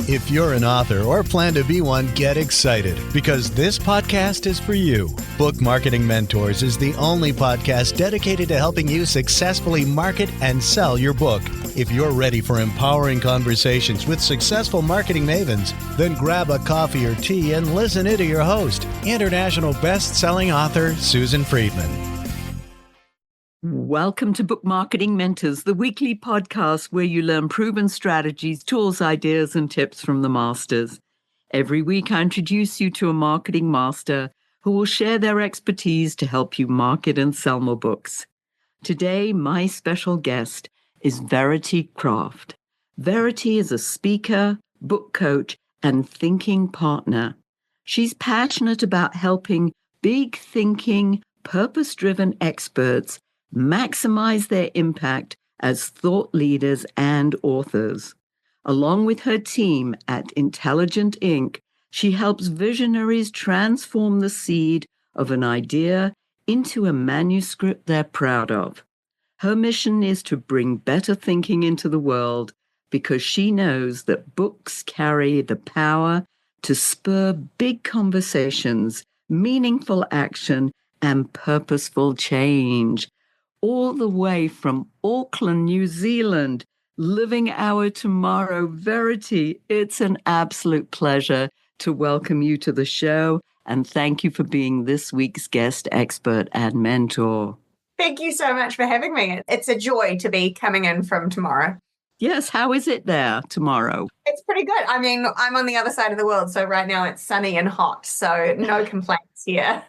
If you're an author or plan to be one, get excited because this podcast is for you. Book Marketing Mentors is the only podcast dedicated to helping you successfully market and sell your book. If you're ready for empowering conversations with successful marketing mavens, then grab a coffee or tea and listen in to your host, international best-selling author Susan Friedman. Welcome to Book Marketing Mentors, the weekly podcast where you learn proven strategies, tools, ideas, and tips from the masters. Every week, I introduce you to a marketing master who will share their expertise to help you market and sell more books. Today, my special guest is Verity Craft. Verity is a speaker, book coach, and thinking partner. She's passionate about helping big thinking, purpose-driven experts maximize their impact as thought leaders and authors. Along with her team at Intelligent Inc., she helps visionaries transform the seed of an idea into a manuscript they're proud of. Her mission is to bring better thinking into the world because she knows that books carry the power to spur big conversations, meaningful action, and purposeful change. All the way from Auckland, New Zealand, living our tomorrow, Verity. It's an absolute pleasure to welcome you to the show, and thank you for being this week's guest expert and mentor. Thank you so much for having me. It's a joy to be coming in from tomorrow. Yes, how is it there tomorrow? It's pretty good. I mean, I'm on the other side of the world, so right now it's sunny and hot, so no complaints here.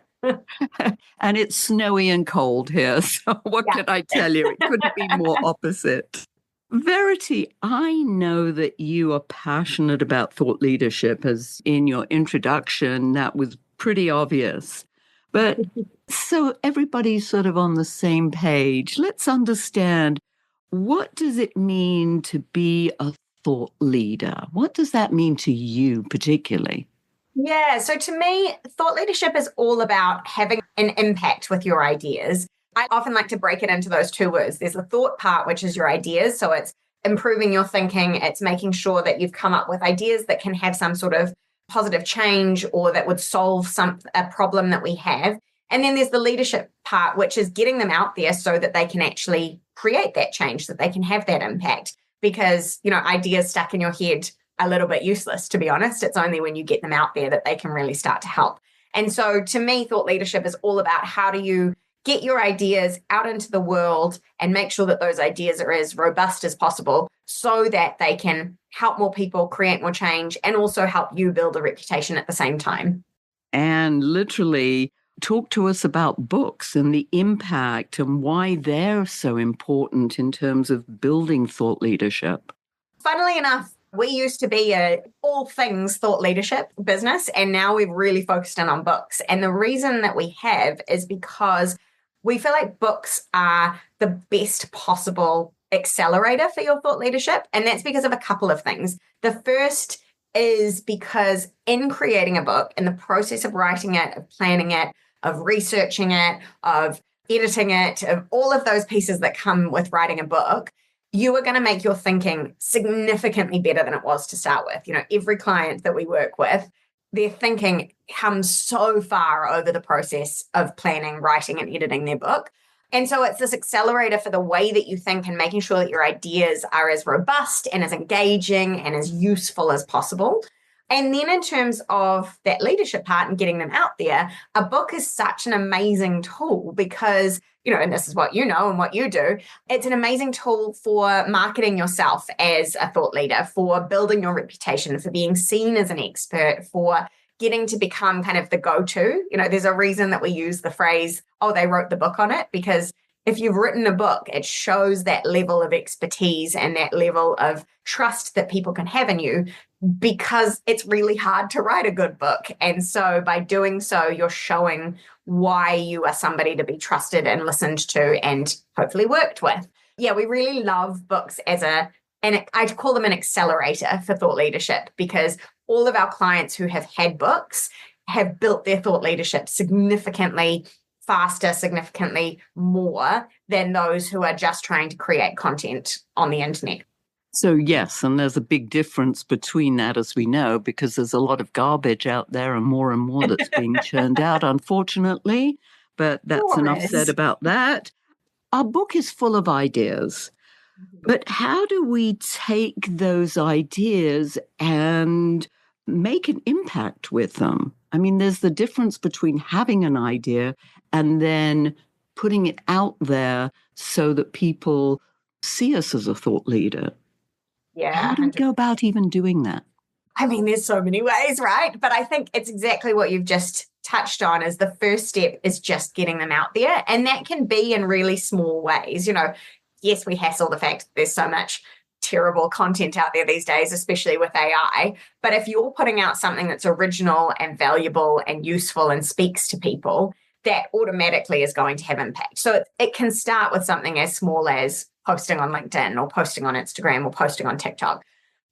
And it's snowy and cold here, so what can I tell you? It couldn't be more opposite. Verity, I know that you are passionate about thought leadership, as in your introduction, that was pretty obvious. But so everybody's sort of on the same page. Let's understand, what does it mean to be a thought leader? What does that mean to you particularly? Yeah, so to me, thought leadership is all about having an impact with your ideas. I often like to break it into those two words. There's the thought part, which is your ideas. So it's improving your thinking. It's making sure that you've come up with ideas that can have some sort of positive change or that would solve a problem that we have. And then there's the leadership part, which is getting them out there so that they can actually create that change, that they can have that impact. Because, ideas stuck in your head a little bit useless, to be honest. It's only when you get them out there that they can really start to help. And so to me, thought leadership is all about how do you get your ideas out into the world and make sure that those ideas are as robust as possible so that they can help more people, create more change, and also help you build a reputation at the same time. And literally talk to us about books and the impact and why they're so important in terms of building thought leadership. Funnily enough, we used to be a all things thought leadership business, and now we've really focused in on books. And the reason that we have is because we feel like books are the best possible accelerator for your thought leadership. And that's because of a couple of things. The first is because in creating a book, in the process of writing it, of planning it, of researching it, of editing it, of all of those pieces that come with writing a book, you are going to make your thinking significantly better than it was to start with. Every client that we work with, their thinking comes so far over the process of planning, writing, and editing their book. And so it's this accelerator for the way that you think and making sure that your ideas are as robust and as engaging and as useful as possible. And then in terms of that leadership part and getting them out there, a book is such an amazing tool because, and this is what you know and what you do, it's an amazing tool for marketing yourself as a thought leader, for building your reputation, for being seen as an expert, for getting to become kind of the go-to. There's a reason that we use the phrase, oh, they wrote the book on it, because if you've written a book, it shows that level of expertise and that level of trust that people can have in you, because it's really hard to write a good book. And so by doing so, you're showing why you are somebody to be trusted and listened to and hopefully worked with. Yeah, we really love books and I call them an accelerator for thought leadership, because all of our clients who have had books have built their thought leadership significantly faster, significantly more than those who are just trying to create content on the internet. So, yes, and there's a big difference between that, as we know, because there's a lot of garbage out there and more that's being churned out, unfortunately. But that's enough said about that. Our book is full of ideas, but how do we take those ideas and make an impact with them? I mean, there's the difference between having an idea and then putting it out there so that people see us as a thought leader. Yeah. How do we go about even doing that? I mean, there's so many ways, right? But I think it's exactly what you've just touched on is the first step is just getting them out there. And that can be in really small ways. Yes, we hassle the fact that there's so much terrible content out there these days, especially with AI. But if you're putting out something that's original and valuable and useful and speaks to people, that automatically is going to have impact. So it can start with something as small as posting on LinkedIn or posting on Instagram or posting on TikTok.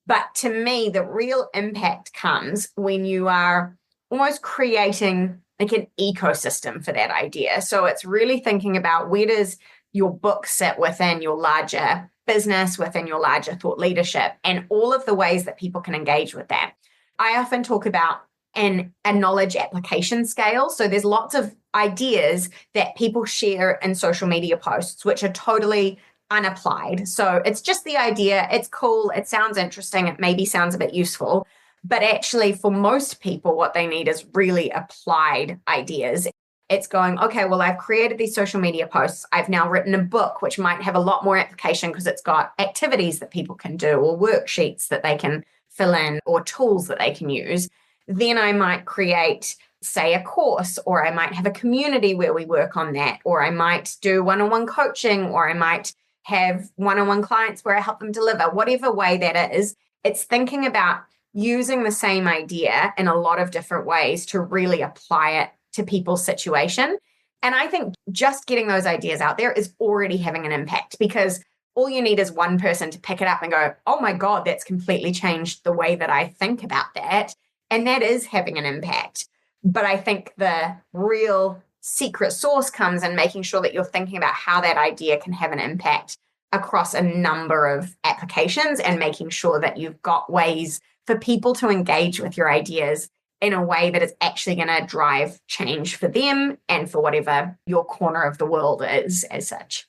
But to me, the real impact comes when you are almost creating like an ecosystem for that idea. So it's really thinking about where does your book sit within your larger business, within your larger thought leadership, and all of the ways that people can engage with that. I often talk about a knowledge application scale. So there's lots of ideas that people share in social media posts, which are totally unapplied. So it's just the idea. It's cool. It sounds interesting. It maybe sounds a bit useful. But actually, for most people, what they need is really applied ideas. It's going, okay, well, I've created these social media posts. I've now written a book, which might have a lot more application because it's got activities that people can do or worksheets that they can fill in or tools that they can use. Then I might create, say, a course, or I might have a community where we work on that, or I might do one-on-one coaching, or I might have one-on-one clients where I help them deliver, whatever way that is. It's thinking about using the same idea in a lot of different ways to really apply it to people's situation. And I think just getting those ideas out there is already having an impact because all you need is one person to pick it up and go, oh my God, that's completely changed the way that I think about that. And that is having an impact. But I think the real secret sauce comes in making sure that you're thinking about how that idea can have an impact across a number of applications and making sure that you've got ways for people to engage with your ideas in a way that is actually going to drive change for them and for whatever your corner of the world is as such.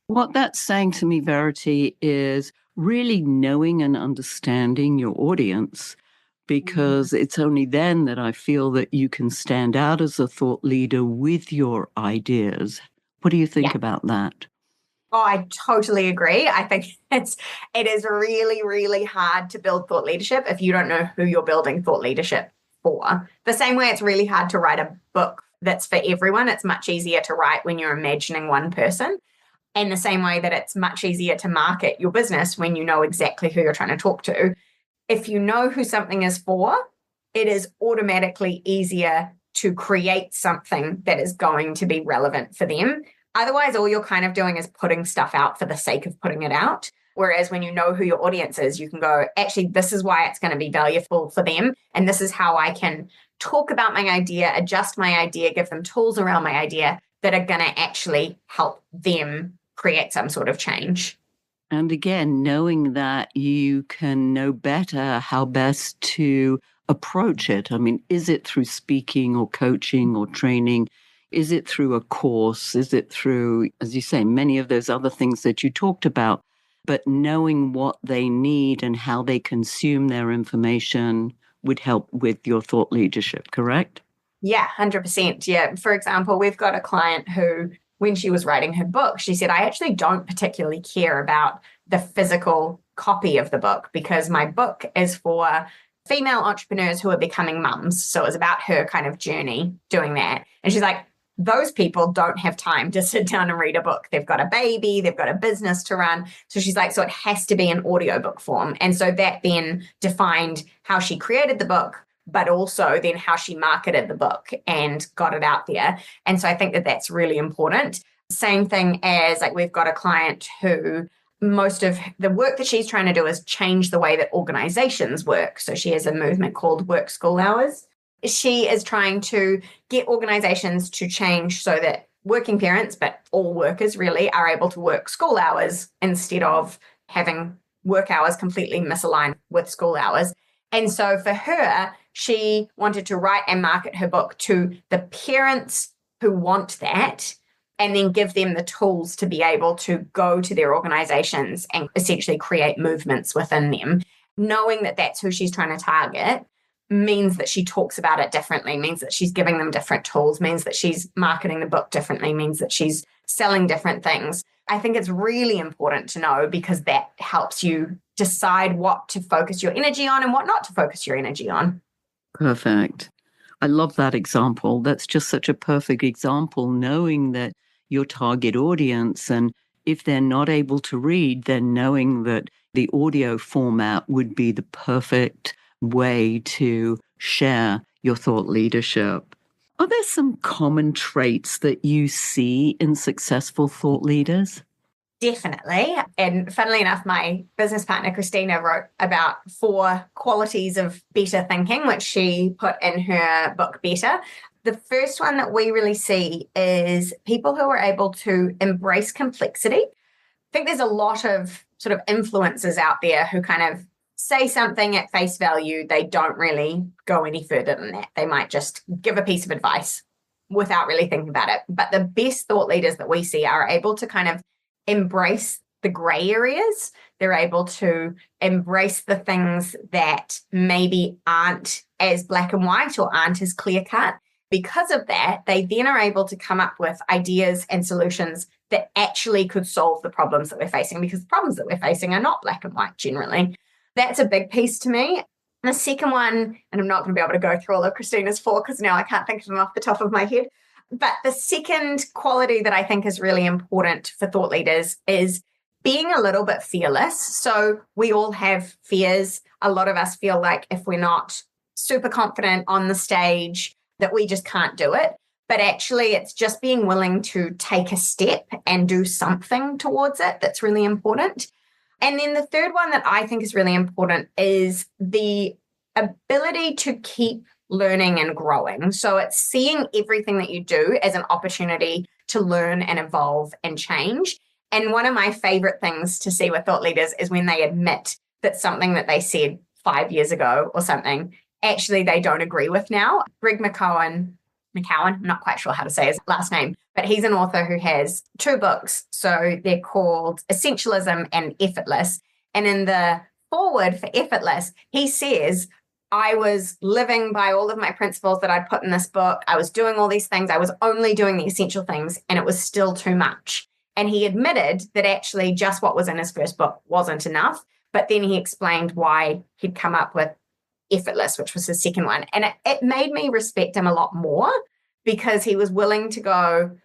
What that's saying to me, Verity, is really knowing and understanding your audience, because it's only then that I feel that you can stand out as a thought leader with your ideas. What do you think about that? Oh, I totally agree. I think it is really, really hard to build thought leadership if you don't know who you're building thought leadership for. The same way it's really hard to write a book that's for everyone. It's much easier to write when you're imagining one person. And the same way that it's much easier to market your business when you know exactly who you're trying to talk to. If you know who something is for, it is automatically easier to create something that is going to be relevant for them. Otherwise, all you're kind of doing is putting stuff out for the sake of putting it out. Whereas when you know who your audience is, you can go, actually, this is why it's going to be valuable for them. And this is how I can talk about my idea, adjust my idea, give them tools around my idea that are going to actually help them create some sort of change. And again, knowing that you can know better how best to approach it. I mean, is it through speaking or coaching or training? Is it through a course? Is it through, as you say, many of those other things that you talked about? But knowing what they need and how they consume their information would help with your thought leadership, correct? Yeah, 100%. Yeah. For example, we've got a client who, when she was writing her book, she said, I actually don't particularly care about the physical copy of the book because my book is for female entrepreneurs who are becoming mums. So it was about her kind of journey doing that. And she's like, those people don't have time to sit down and read a book. They've got a baby, they've got a business to run. So she's like, so it has to be in audiobook form. And so that then defined how she created the book, but also then how she marketed the book and got it out there. And so I think that that's really important. Same thing as like we've got a client who most of the work that she's trying to do is change the way that organizations work. So she has a movement called Work School Hours. She is trying to get organizations to change so that working parents, but all workers really, are able to work school hours instead of having work hours completely misaligned with school hours. And so for her, she wanted to write and market her book to the parents who want that, and then give them the tools to be able to go to their organizations and essentially create movements within them. Knowing that that's who she's trying to target means that she talks about it differently, means that she's giving them different tools, means that she's marketing the book differently, means that she's selling different things. I think it's really important to know, because that helps you decide what to focus your energy on and what not to focus your energy on. Perfect. I love that example. That's just such a perfect example, knowing that your target audience, and if they're not able to read, then knowing that the audio format would be the perfect way to share your thought leadership. Are there some common traits that you see in successful thought leaders? Definitely. And funnily enough, my business partner, Christina, wrote about 4 qualities of better thinking, which she put in her book, Better. The first one that we really see is people who are able to embrace complexity. I think there's a lot of sort of influencers out there who kind of say something at face value. They don't really go any further than that. They might just give a piece of advice without really thinking about it. But the best thought leaders that we see are able to kind of embrace the gray areas. They're able to embrace the things that maybe aren't as black and white or aren't as clear cut. Because of that, they then are able to come up with ideas and solutions that actually could solve the problems that we're facing, because the problems that we're facing are not black and white generally. That's a big piece to me. And the second one, and I'm not going to be able to go through all of Christina's 4 because now I can't think of them off the top of my head. But the second quality that I think is really important for thought leaders is being a little bit fearless. So we all have fears. A lot of us feel like if we're not super confident on the stage, that we just can't do it. But actually, it's just being willing to take a step and do something towards it that's really important. And then the third one that I think is really important is the ability to keep learning and growing. So it's seeing everything that you do as an opportunity to learn and evolve and change. And one of my favorite things to see with thought leaders is when they admit that something that they said 5 years ago or something, actually they don't agree with now. Greg McKeown, I'm not quite sure how to say his last name, but he's an author who has 2 books. So they're called Essentialism and Effortless. And in the foreword for Effortless, he says, I was living by all of my principles that I'd put in this book. I was doing all these things. I was only doing the essential things, and it was still too much. And he admitted that actually just what was in his first book wasn't enough. But then he explained why he'd come up with Effortless, which was his second one. And it made me respect him a lot more, because he was willing to go,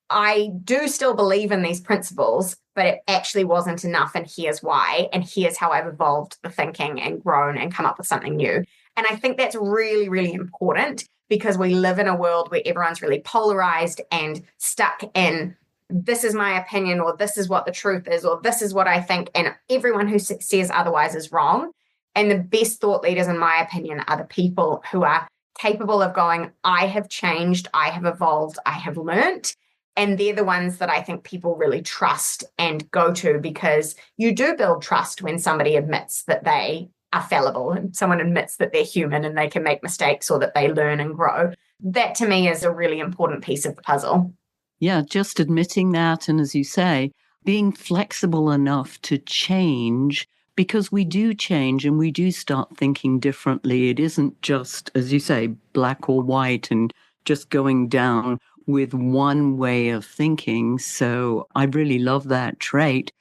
I do still believe in these principles, but it actually wasn't enough. And here's why. And here's how I've evolved the thinking and grown and come up with something new. And I think that's really, really important, because we live in a world where everyone's really polarized and stuck in, this is my opinion, or this is what the truth is, or this is what I think. And everyone who says otherwise is wrong. And the best thought leaders, in my opinion, are the people who are capable of going, I have changed, I have evolved, I have learnt. And they're the ones that I think people really trust and go to, because you do build trust when somebody admits that they are fallible and someone admits that they're human and they can make mistakes, or that they learn and grow. That to me is a really important piece of the puzzle. Yeah, just admitting that. And as you say, being flexible enough to change, because we do change and we do start thinking differently. It isn't just, as you say, black or white and just going down with one way of thinking. So I really love that trait.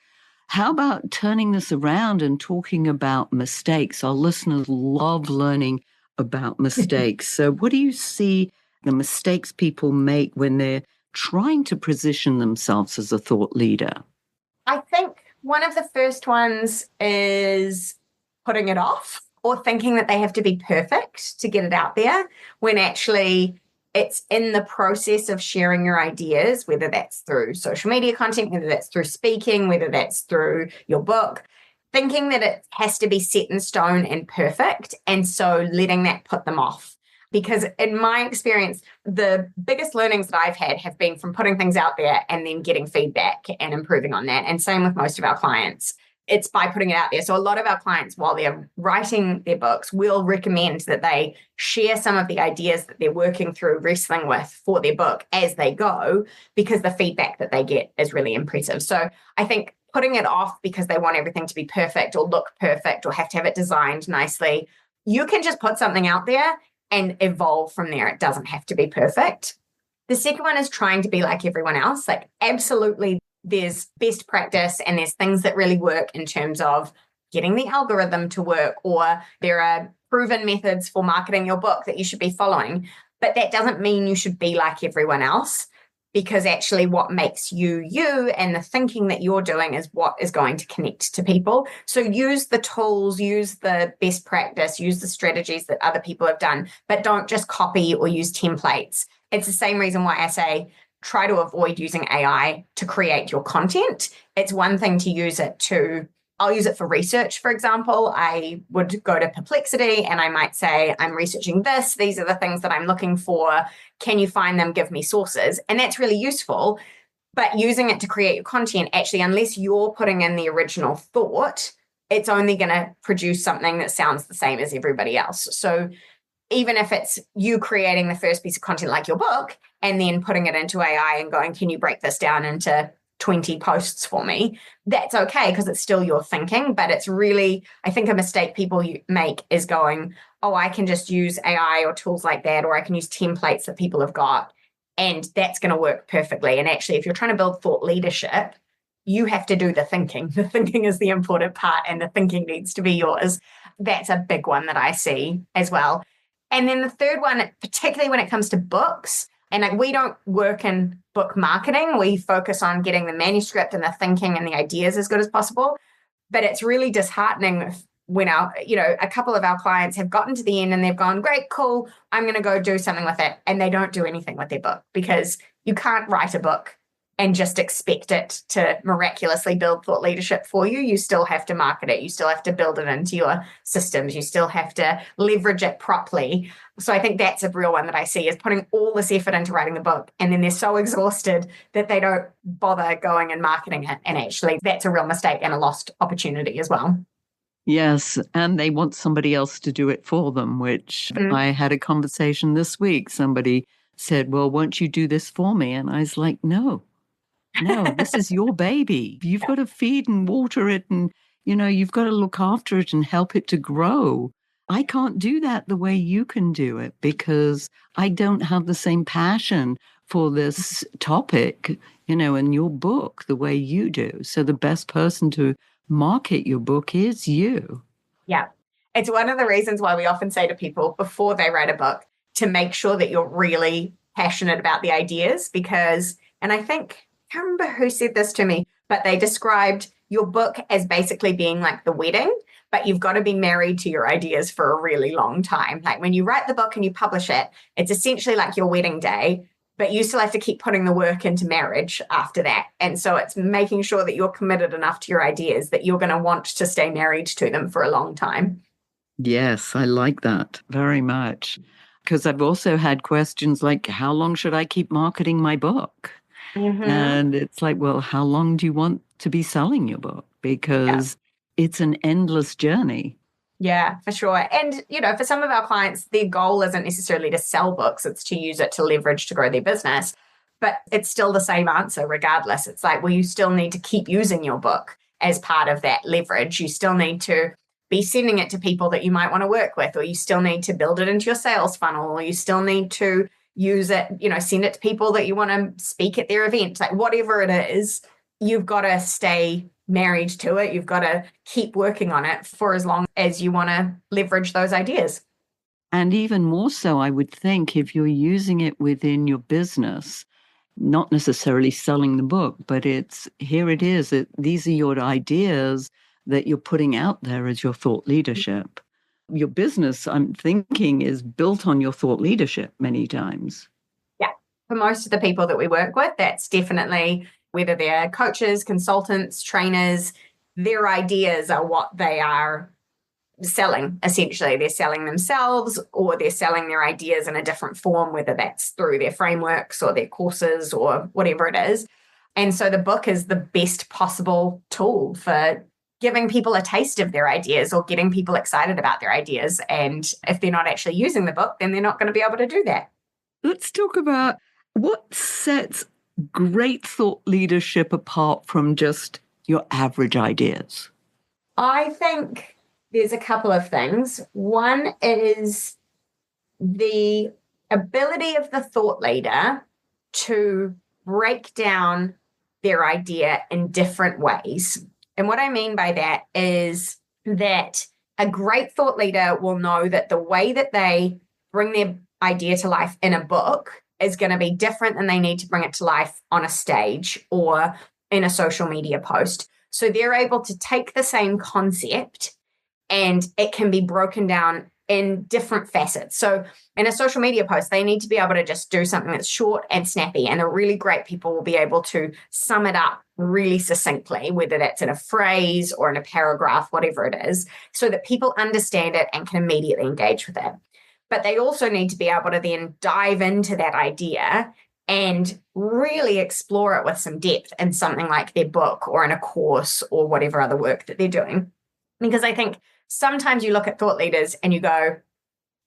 How about turning this around and talking about mistakes? Our listeners love learning about mistakes. So what do you see the mistakes people make when they're trying to position themselves as a thought leader? I think one of the first ones is putting it off, or thinking that they have to be perfect to get it out there, when actually it's in the process of sharing your ideas, whether that's through social media content, whether that's through speaking, whether that's through your book, thinking that it has to be set in stone and perfect. And so letting that put them off. Because in my experience, the biggest learnings that I've had have been from putting things out there and then getting feedback and improving on that. And same with most of our clients. it's by putting it out there. So a lot of our clients, while they're writing their books, will recommend that they share some of the ideas that they're working through, wrestling with for their book as they go, because the feedback that they get is really impressive. So I think putting it off because they want everything to be perfect or look perfect or have to have it designed nicely, you can just put something out there and evolve from there. It doesn't have to be perfect. The second one is trying to be like everyone else. Like, absolutely, there's best practice and there's things that really work in terms of getting the algorithm to work, or there are proven methods for marketing your book that you should be following. But that doesn't mean you should be like everyone else, because actually what makes you you and the thinking that you're doing is what is going to connect to people. So use the tools, use the best practice, use the strategies that other people have done, but don't just copy or use templates. It's the same reason why I say try to avoid using AI to create your content. It's one thing to use it to, I'll use it for research, for example. I would go to Perplexity and I might say, I'm researching this. These are the things that I'm looking for. Can you find them? Give me sources. And that's really useful. But using it to create your content, actually, unless you're putting in the original thought, it's only going to produce something that sounds the same as everybody else. So even if it's you creating the first piece of content like your book and then putting it into AI and going, can you break this down into 20 posts for me? That's okay, because it's still your thinking. But it's really, I think a mistake people make is going, oh, I can just use AI or tools like that, or I can use templates that people have got, and that's going to work perfectly. And actually, if you're trying to build thought leadership, you have to do the thinking. The thinking is the important part, and the thinking needs to be yours. That's a big one that I see as well. And then the third one, particularly when it comes to books, and like, we don't work in book marketing. We focus on getting the manuscript and the thinking and the ideas as good as possible. But it's really disheartening when a couple of our clients have gotten to the end and they've gone, great, cool, I'm going to go do something with it. And they don't do anything with their book, because you can't write a book and just expect it to miraculously build thought leadership for you. You still have to market it. You still have to build it into your systems. You still have to leverage it properly. So I think that's a real one that I see, is putting all this effort into writing the book, and then they're so exhausted that they don't bother going and marketing it. And actually, that's a real mistake and a lost opportunity as well. Yes, and they want somebody else to do it for them, which I had a conversation this week. Somebody said, well, won't you do this for me? And I was like, no, this is your baby. You've got to feed and water it, and, you've got to look after it and help it to grow. I can't do that the way you can do it, because I don't have the same passion for this topic, in your book the way you do. So the best person to market your book is you. Yeah. It's one of the reasons why we often say to people before they write a book to make sure that you're really passionate about the ideas, because, and I can't remember who said this to me, but they described your book as basically being like the wedding, but you've got to be married to your ideas for a really long time. Like, when you write the book and you publish it, it's essentially like your wedding day, but you still have to keep putting the work into marriage after that. And so it's making sure that you're committed enough to your ideas that you're going to want to stay married to them for a long time. Yes, I like that very much, because I've also had questions like, how long should I keep marketing my book? And it's like, well, how long do you want to be selling your book? Because it's an endless journey. Yeah, for sure. And, for some of our clients, their goal isn't necessarily to sell books. It's to use it to leverage to grow their business. But it's still the same answer regardless. It's like, well, you still need to keep using your book as part of that leverage. You still need to be sending it to people that you might want to work with, or you still need to build it into your sales funnel, or you still need to use it, send it to people that you want to speak at their events. Like, whatever it is, you've got to stay married to it. You've got to keep working on it for as long as you want to leverage those ideas. And even more so, I would think, if you're using it within your business, not necessarily selling the book, but here it is. These are your ideas that you're putting out there as your thought leadership. Your business, I'm thinking, is built on your thought leadership many times. Yeah. For most of the people that we work with, that's definitely, whether they're coaches, consultants, trainers, their ideas are what they are selling. Essentially, they're selling themselves, or they're selling their ideas in a different form, whether that's through their frameworks or their courses or whatever it is. And so the book is the best possible tool for giving people a taste of their ideas or getting people excited about their ideas. And if they're not actually using the book, then they're not going to be able to do that. Let's talk about what sets great thought leadership apart from just your average ideas. I think there's a couple of things. One is the ability of the thought leader to break down their idea in different ways. And what I mean by that is that a great thought leader will know that the way that they bring their idea to life in a book is going to be different than they need to bring it to life on a stage or in a social media post. So they're able to take the same concept and it can be broken down in different facets. So in a social media post, they need to be able to just do something that's short and snappy. And the really great people will be able to sum it up really succinctly, whether that's in a phrase or in a paragraph, whatever it is, so that people understand it and can immediately engage with it. But they also need to be able to then dive into that idea and really explore it with some depth in something like their book or in a course or whatever other work that they're doing. Because I think sometimes you look at thought leaders and you go,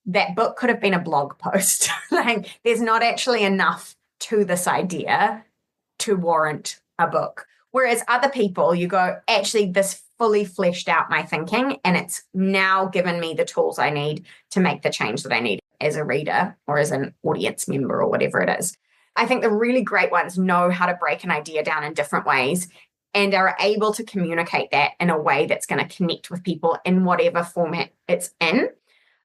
that book could have been a blog post. Like there's not actually enough to this idea to warrant a book. Whereas other people, you go, actually, this fully fleshed out my thinking and it's now given me the tools I need to make the change that I need as a reader or as an audience member or whatever it is. I think the really great ones know how to break an idea down in different ways and are able to communicate that in a way that's going to connect with people in whatever format it's in.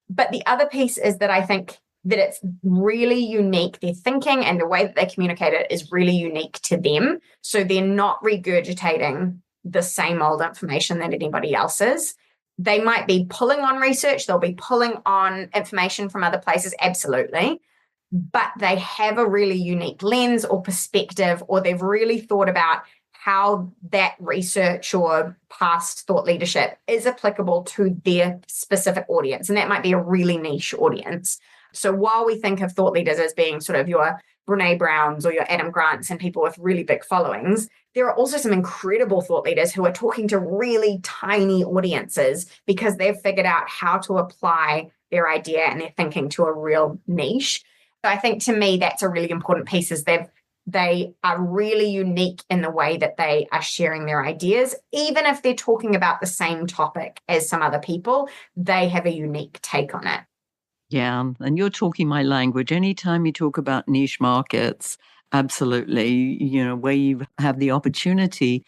But the other piece is that I think that it's really unique. Their thinking and the way that they communicate it is really unique to them. So they're not regurgitating the same old information that anybody else is. They might be pulling on research. They'll be pulling on information from other places. Absolutely. But they have a really unique lens or perspective, or they've really thought about how that research or past thought leadership is applicable to their specific audience. And that might be a really niche audience. So while we think of thought leaders as being sort of your Brene Browns or your Adam Grants and people with really big followings, there are also some incredible thought leaders who are talking to really tiny audiences because they've figured out how to apply their idea and their thinking to a real niche. So I think to me, that's a really important piece is they are really unique in the way that they are sharing their ideas. Even if they're talking about the same topic as some other people, they have a unique take on it. Yeah, and you're talking my language. Anytime you talk about niche markets, absolutely, where you have the opportunity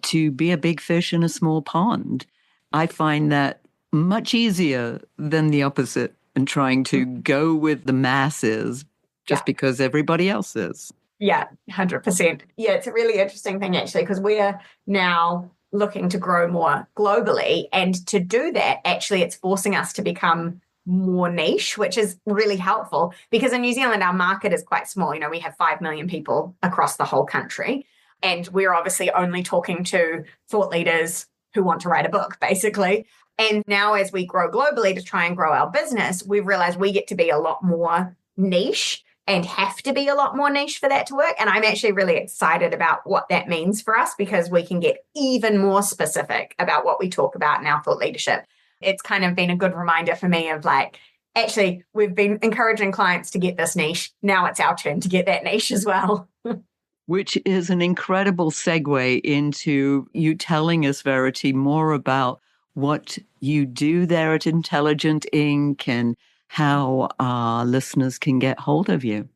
to be a big fish in a small pond, I find that much easier than the opposite and trying to go with the masses just because everybody else is. Yeah, 100%. Yeah, it's a really interesting thing, actually, because we're now looking to grow more globally. And to do that, actually, it's forcing us to become more niche, which is really helpful because in New Zealand, our market is quite small. We have 5 million people across the whole country. And we're obviously only talking to thought leaders who want to write a book, basically. And now as we grow globally to try and grow our business, we've realized we get to be a lot more niche and have to be a lot more niche for that to work. And I'm actually really excited about what that means for us because we can get even more specific about what we talk about in our thought leadership. It's kind of been a good reminder for me of actually, we've been encouraging clients to get this niche. Now it's our turn to get that niche as well. Which is an incredible segue into you telling us, Verity, more about what you do there at Intelligent Inc. and how our listeners can get hold of you.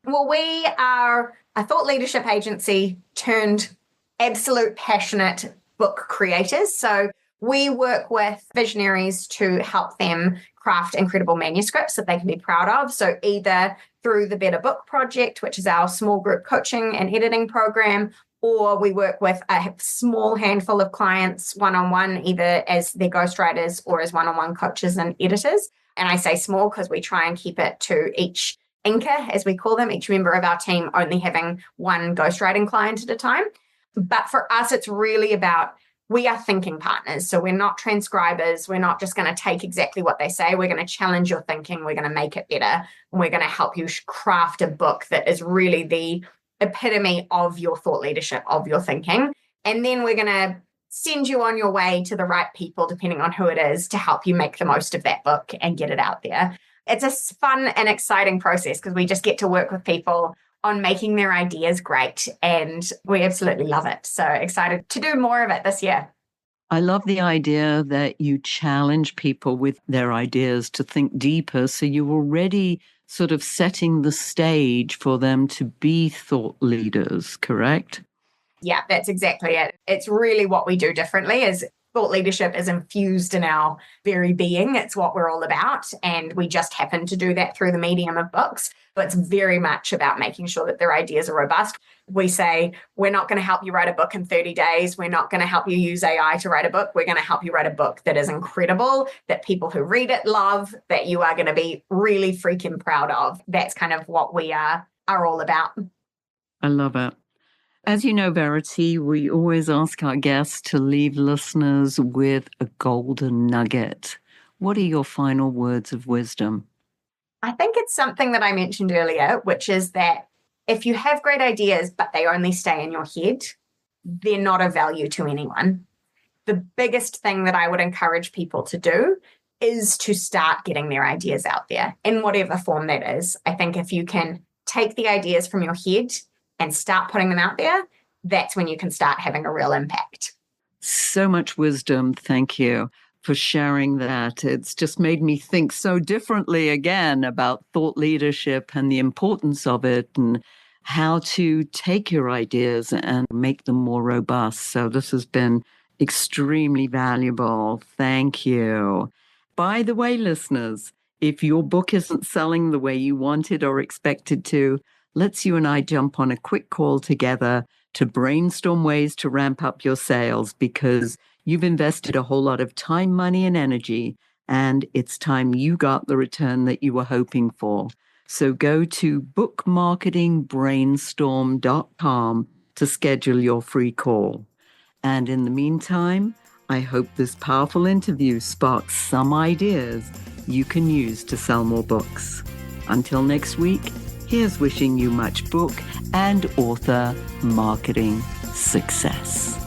Well, we are a thought leadership agency turned absolute passionate book creators. So we work with visionaries to help them craft incredible manuscripts that they can be proud of. So either through the Better Book Project, which is our small group coaching and editing program, or we work with a small handful of clients one-on-one, either as their ghostwriters or as one-on-one coaches and editors. And I say small because we try and keep it to each inker, as we call them, each member of our team only having one ghostwriting client at a time. But for us, it's really about we are thinking partners. So we're not transcribers. We're not just going to take exactly what they say. We're going to challenge your thinking. We're going to make it better. And we're going to help you craft a book that is really the epitome of your thought leadership, of your thinking. And then we're going to send you on your way to the right people, depending on who it is, to help you make the most of that book and get it out there. It's a fun and exciting process because we just get to work with people on making their ideas great, and we absolutely love it. So excited to do more of it this year. I love the idea that you challenge people with their ideas to think deeper. So you're already sort of setting the stage for them to be thought leaders, correct? Yeah, that's exactly it. It's really what we do differently is thought leadership is infused in our very being. It's what we're all about. And we just happen to do that through the medium of books. But it's very much about making sure that their ideas are robust. We say, we're not going to help you write a book in 30 days. We're not going to help you use AI to write a book. We're going to help you write a book that is incredible, that people who read it love, that you are going to be really freaking proud of. That's kind of what we are all about. I love it. As you know, Verity, we always ask our guests to leave listeners with a golden nugget. What are your final words of wisdom? I think it's something that I mentioned earlier, which is that if you have great ideas, but they only stay in your head, they're not of value to anyone. The biggest thing that I would encourage people to do is to start getting their ideas out there in whatever form that is. I think if you can take the ideas from your head and start putting them out there, that's when you can start having a real impact. So much wisdom. Thank you for sharing that. It's just made me think so differently again about thought leadership and the importance of it and how to take your ideas and make them more robust. So this has been extremely valuable. Thank you. By the way, listeners, if your book isn't selling the way you wanted or expected to, let's you and I jump on a quick call together to brainstorm ways to ramp up your sales because you've invested a whole lot of time, money, and energy, and it's time you got the return that you were hoping for. So go to bookmarketingbrainstorm.com to schedule your free call. And in the meantime, I hope this powerful interview sparks some ideas you can use to sell more books. Until next week, here's wishing you much book and author marketing success.